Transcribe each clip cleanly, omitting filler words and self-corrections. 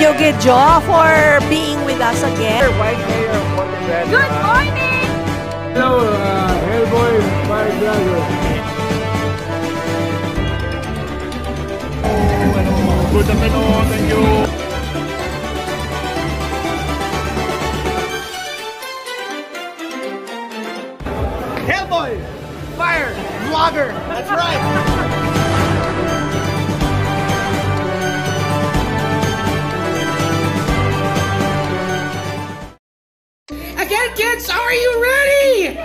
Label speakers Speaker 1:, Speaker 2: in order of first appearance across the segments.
Speaker 1: you, Gidjo, for being with us again.
Speaker 2: Vice Mayor of Pontevedra.
Speaker 1: Good morning!
Speaker 2: Hello, Hellboy Fire Driver. Good afternoon, thank you. Hellboy Fire Vlogger. That's right.
Speaker 3: Again, kids, are you ready?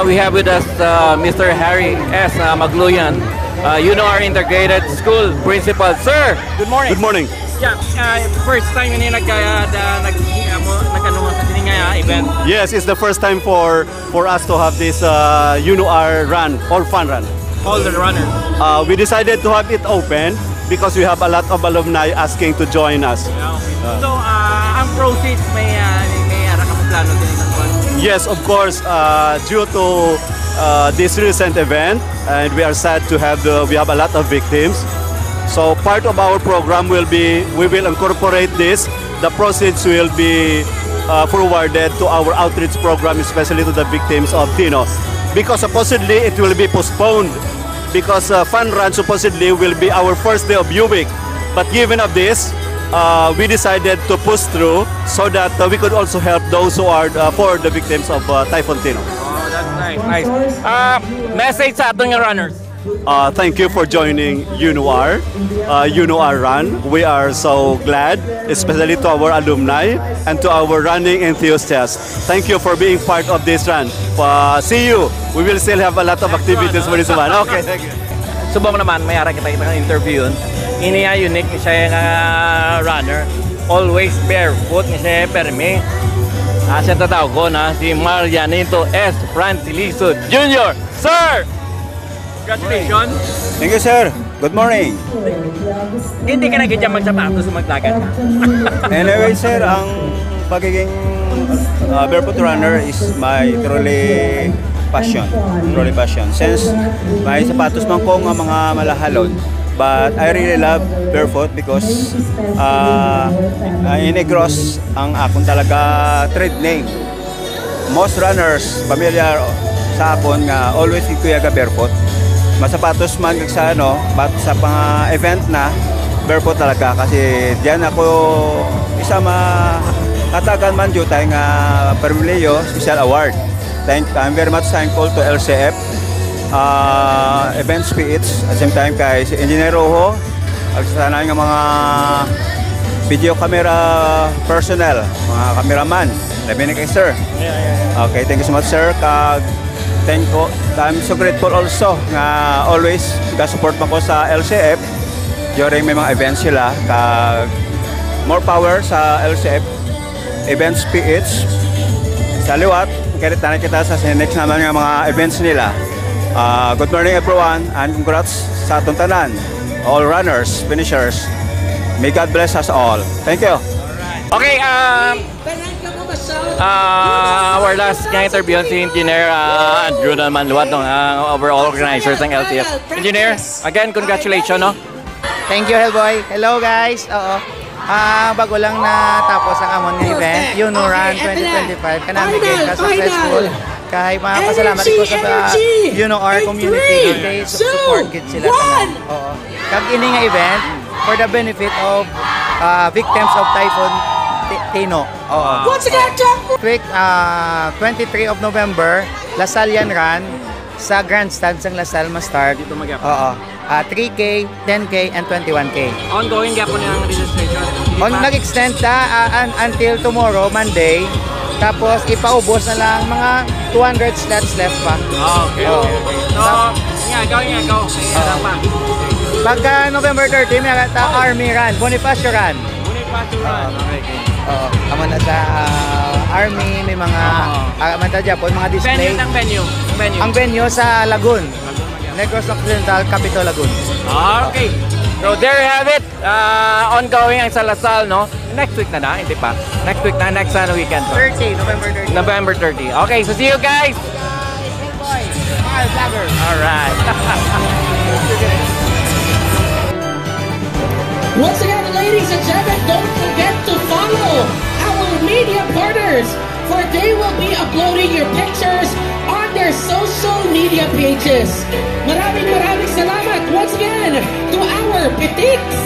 Speaker 4: We have with us Mr. Harry S. Magluyan, our integrated school principal. Sir, good morning.
Speaker 5: Good morning.
Speaker 4: Yeah, first time ini nagkano sa sininga event.
Speaker 5: Yes, it's the first time for us to have this UNOR run or fun run.
Speaker 4: All the runners.
Speaker 5: We decided to have it open because we have a lot of alumni asking to join us.
Speaker 4: Yeah, okay. So, ang proceeds may plano din ng one.
Speaker 5: Yes, of course, due to this recent event, and we are sad to have we have a lot of victims. So part of our program will be, we will incorporate this. The proceeds will be forwarded to our outreach program, especially to the victims of Tino. Because supposedly it will be postponed because Fun Run supposedly will be our first day of viewing. But given of this, we decided to push through so that we could also help those who are for the victims of Typhoon Tino.
Speaker 4: Oh, that's nice. Message sa atong runners.
Speaker 5: Thank you for joining UNOR Run. We are so glad, especially to our alumni and to our running enthusiasts. Thank you for being part of this run. See you. We will still have a lot of activities for this one. Okay, thank you.
Speaker 4: Subong naman, may ara kita interview yun. Ini unique ni siya runner. Always barefoot ni siya permi. Siya tatawag ko na si Marianito S. Franciliso Jr. Sir! Congratulations!
Speaker 6: Thank you, sir. Good morning.
Speaker 4: Hindi ka nagigyan magsapatos sa magdagat.
Speaker 6: Anyway, sir, ang pagiging barefoot runner is my truly passion. Since may sapatos man ko ng mga malahalon, but I really love barefoot because inegros ang akong talaga trade name. Most runners familiar sa akon nga always ikuyaga barefoot. Masapatos man sa sa pang event na barefoot talaga kasi diyan ako isa hatagan man jud tay nga Permilio Special Award. I'm very much thankful to LCF, Events PH, at same time kay si Engineer Rojo, at sa nga mga video camera personnel, mga cameraman. Labi na kay sir. Okay, thank you so much, sir. I'm so grateful also nga always ga-support mo ko sa LCF during may mga events sila. More power sa LCF, Events PH. Sa liwat, kita sa next naman ng mga events nila. Good morning everyone and congrats sa atong tanan. All runners, finishers. May God bless us all. Thank you.
Speaker 4: Okay, our last interview si Engineer Andrew naman Luwat, ng overall organizers ng LTF. Engineer, again, congratulations, no?
Speaker 7: Thank you, Hellboy. Hello, guys. Oo. Bago lang natapos ang amon nga event, Yuno Run 2025. Kanami ka successful. Kay pasalamat ko sa our community. Kay support kit sila. Oo. Kag ini nga event for the benefit of victims of Typhoon Tino. Oo. Quick, 23 of November, Lasallian Run sa grandstand sang Lasal ma-start.
Speaker 4: Dito mag-up.
Speaker 7: Oo. 3K, 10K, and 21K.
Speaker 4: Ongoing gap po ng registration.
Speaker 7: Nag-extend until tomorrow, Monday. Tapos ipaubos na lang mga 200 slots left pa.
Speaker 4: Okay. So, go.
Speaker 7: Pagka November 30, may Army Run, Bonifacio Run.
Speaker 4: Okay.
Speaker 7: Tama na sa Army, may mga mga display.
Speaker 4: Venue.
Speaker 7: Ang venue sa Lagun. Negros Occidental, Capitol Lagun.
Speaker 4: Okay. So there you have it. Ongoing ang Salasal, no? Next week na, hindi pa. Next week na, next weekend.
Speaker 7: 30, November 30.
Speaker 4: November 30. Okay, so see you guys. Alright.
Speaker 3: Once again, ladies and gentlemen, don't forget to follow our media partners, for they will be uploading your pictures on their social media pages. Maraming salamat once again to our Petiks.